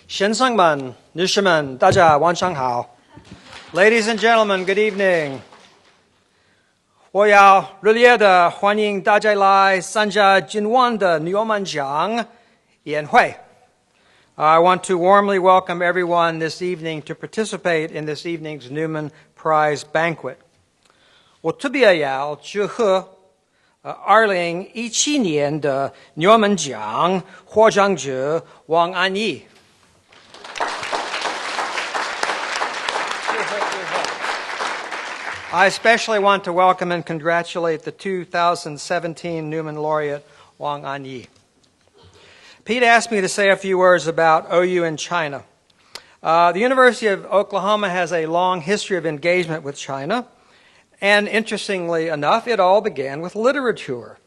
先生们、女士们，大家晚上好。Ladies and gentlemen, good evening. 我要热烈地欢迎大家来参加今晚的牛蒡奖宴会。I want to warmly welcome everyone this evening to participate in this evening's Newman Prize banquet. 我特别要祝贺2017年的牛蒡奖获奖者王安忆。I especially want to welcome and congratulate the 2017 Newman laureate Wang Anyi. Pete asked me to say a few words about OU in China. The University of Oklahoma has a long history of engagement with China, and interestingly enough, it all began with literature.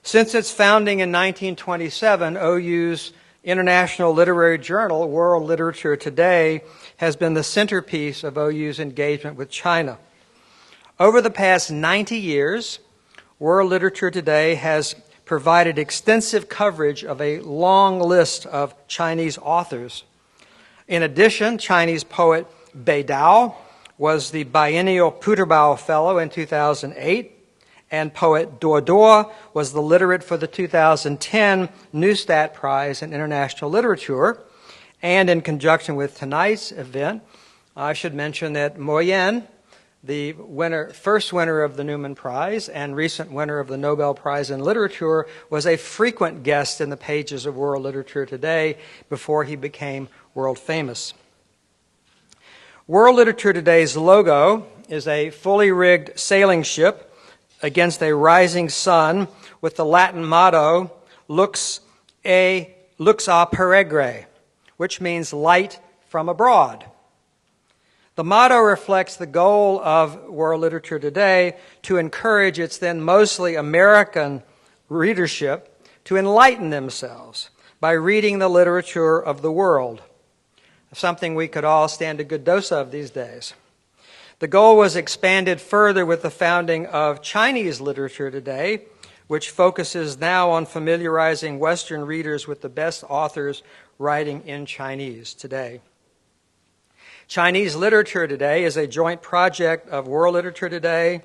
Since its founding in 1927, OU's international literary journal, World Literature Today, has been the centerpiece of OU's engagement with China. Over the past 90 years, World Literature Today has provided extensive coverage of a long list of Chinese authors. In addition, Chinese poet Bei Dao was the biennial Puterbao Fellow in 2008, and poet Duo Duo was the literate for the 2010 Neustadt Prize in International Literature. And in conjunction with tonight's event, I should mention that Mo Yan, the first winner of the Newman Prize and recent winner of the Nobel Prize in Literature, was a frequent guest in the pages of World Literature Today before he became world famous. World Literature Today's logo is a fully rigged sailing ship against a rising sun with the Latin motto, Lux a peregre, which means light from abroad. The motto reflects the goal of World Literature Today to encourage its then mostly American readership to enlighten themselves by reading the literature of the world, something we could all stand a good dose of these days. The goal was expanded further with the founding of Chinese Literature Today, which focuses now on familiarizing Western readers with the best authors writing in Chinese today. Chinese Literature Today is a joint project of World Literature Today,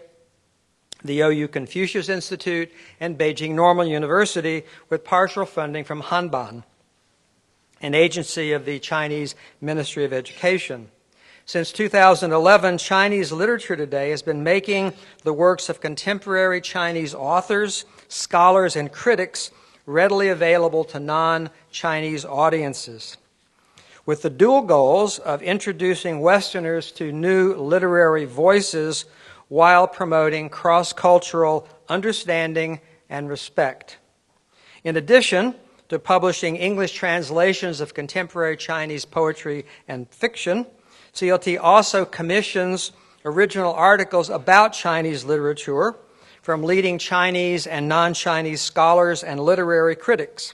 the OU Confucius Institute, and Beijing Normal University, with partial funding from Hanban, an agency of the Chinese Ministry of Education. Since 2011, Chinese Literature Today has been making the works of contemporary Chinese authors, scholars, and critics readily available to non-Chinese audiences, with the dual goals of introducing Westerners to new literary voices while promoting cross-cultural understanding and respect. In addition to publishing English translations of contemporary Chinese poetry and fiction, CLT also commissions original articles about Chinese literature from leading Chinese and non-Chinese scholars and literary critics.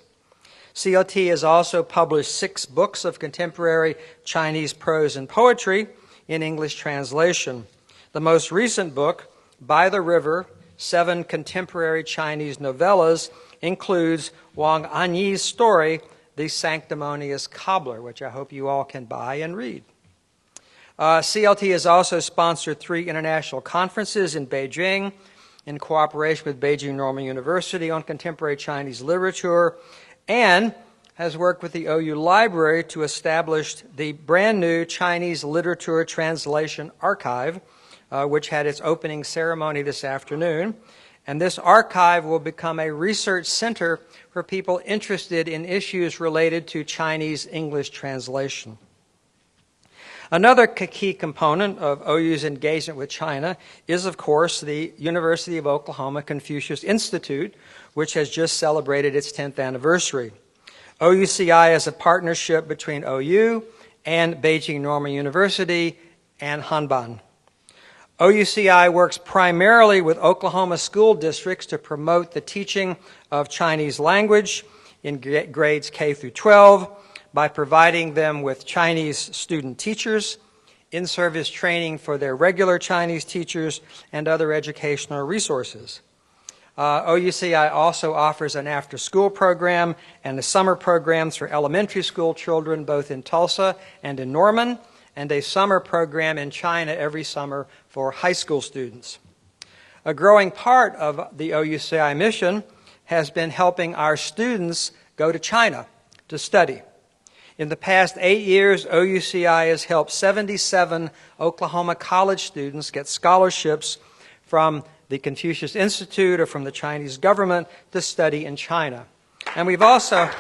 CLT has also published 6 books of contemporary Chinese prose and poetry in English translation. The most recent book, By the River, 7 Contemporary Chinese Novellas, includes Wang Anyi's story, The Sanctimonious Cobbler, which I hope you all can buy and read. CLT has also sponsored 3 international conferences in Beijing in cooperation with Beijing Normal University on contemporary Chinese literature, and has worked with the OU Library to establish the brand new Chinese Literature Translation Archive, which had its opening ceremony this afternoon. And this archive will become a research center for people interested in issues related to Chinese English translation. Another key component of OU's engagement with China is, of course, the University of Oklahoma Confucius Institute, which has just celebrated its 10th anniversary. OUCI is a partnership between OU and Beijing Normal University and Hanban. OUCI works primarily with Oklahoma school districts to promote the teaching of Chinese language in grades K through 12 by providing them with Chinese student teachers, in-service training for their regular Chinese teachers, and other educational resources. OUCI also offers an after-school program and the summer programs for elementary school children both in Tulsa and in Norman, and a summer program in China every summer for high school students. A growing part of the OUCI mission has been helping our students go to China to study. In the past 8 years, OUCI has helped 77 Oklahoma college students get scholarships from the Confucius Institute or from the Chinese government to study in China. And we've also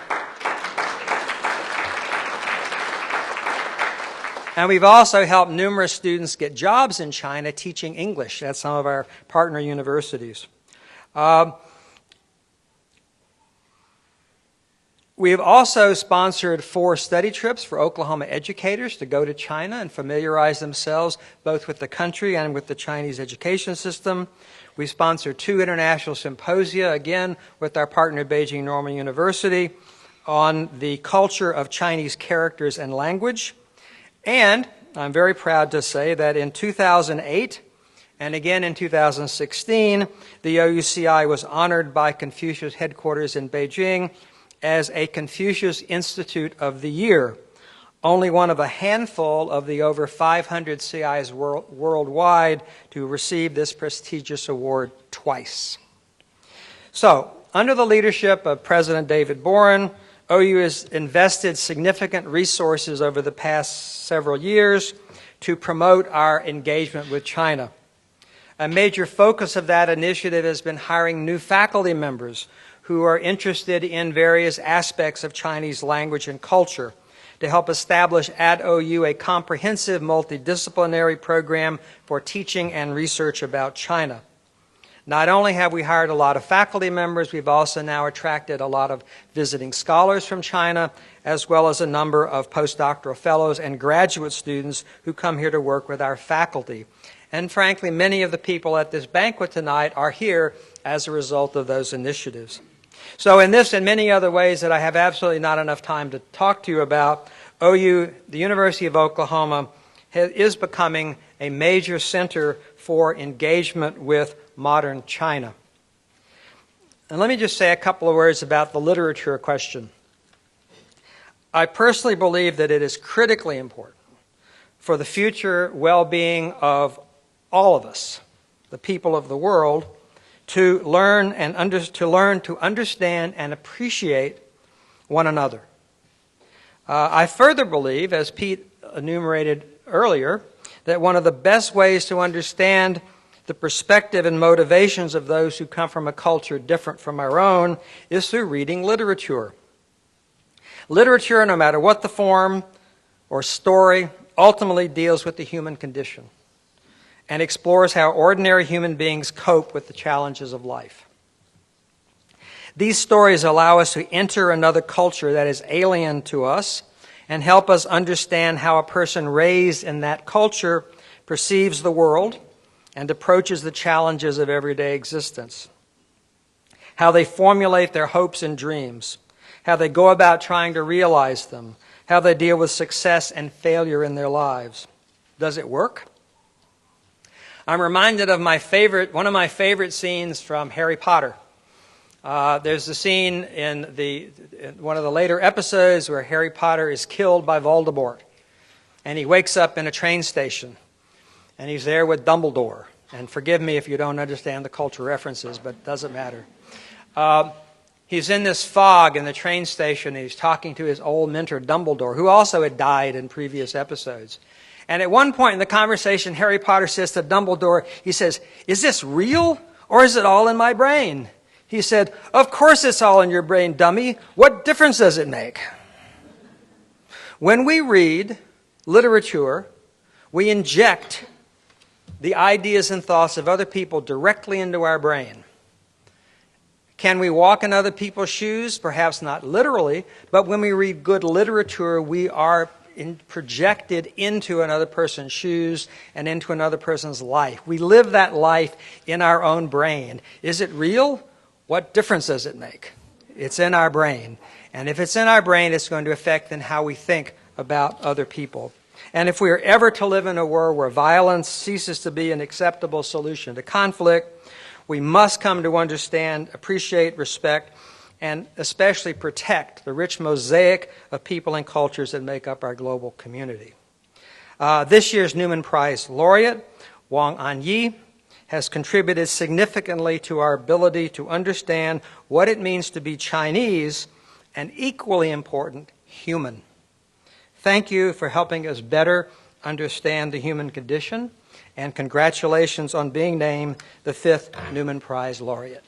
helped numerous students get jobs in China teaching English at some of our partner universities. We have also sponsored 4 study trips for Oklahoma educators to go to China and familiarize themselves both with the country and with the Chinese education system. We sponsored 2 international symposia, again, with our partner Beijing Normal University, on the culture of Chinese characters and language. And I'm very proud to say that in 2008 and again in 2016, the OUCI was honored by Confucius headquarters in Beijing as a Confucius Institute of the Year, only one of a handful of the over 500 CIs worldwide to receive this prestigious award twice. So, under the leadership of President David Boren, OU has invested significant resources over the past several years to promote our engagement with China. A major focus of that initiative has been hiring new faculty members who are interested in various aspects of Chinese language and culture to help establish at OU a comprehensive multidisciplinary program for teaching and research about China. Not only have we hired a lot of faculty members, we've also now attracted a lot of visiting scholars from China, as well as a number of postdoctoral fellows and graduate students who come here to work with our faculty. And frankly, many of the people at this banquet tonight are here as a result of those initiatives. So in this and many other ways that I have absolutely not enough time to talk to you about, OU, the University of Oklahoma, is becoming a major center for engagement with modern China. And let me just say a couple of words about the literature question. I personally believe that it is critically important for the future well-being of all of us, the people of the world, to learn to understand and appreciate one another. I further believe, as Pete enumerated earlier, that one of the best ways to understand the perspective and motivations of those who come from a culture different from our own is through reading literature. Literature, no matter what the form or story, ultimately deals with the human condition and explores how ordinary human beings cope with the challenges of life. These stories allow us to enter another culture that is alien to us and help us understand how a person raised in that culture perceives the world and approaches the challenges of everyday existence, how they formulate their hopes and dreams, how they go about trying to realize them, how they deal with success and failure in their lives. Does it work? I'm reminded of one of my favorite scenes from Harry Potter. There's a scene in one of the later episodes where Harry Potter is killed by Voldemort. And he wakes up in a train station. And he's there with Dumbledore. And forgive me if you don't understand the cultural references, but it doesn't matter. He's in this fog in the train station, and he's talking to his old mentor, Dumbledore, who also had died in previous episodes. And at one point in the conversation, Harry Potter says to Dumbledore, he says, "Is this real, or is it all in my brain?" He said, "Of course it's all in your brain, dummy. What difference does it make?" When we read literature, we inject the ideas and thoughts of other people directly into our brain. Can we walk in other people's shoes? Perhaps not literally, but when we read good literature, we are projected into another person's shoes and into another person's life. We live that life in our own brain. Is it real? What difference does it make? It's in our brain. And if it's in our brain, it's going to affect then how we think about other people. And if we are ever to live in a world where violence ceases to be an acceptable solution to conflict, We must come to understand, appreciate, respect, and especially protect the rich mosaic of people and cultures that make up our global community. This year's Newman Prize laureate, Wang Anyi, has contributed significantly to our ability to understand what it means to be Chinese and, equally important, human. Thank you for helping us better understand the human condition, and congratulations on being named the 5th Newman Prize laureate.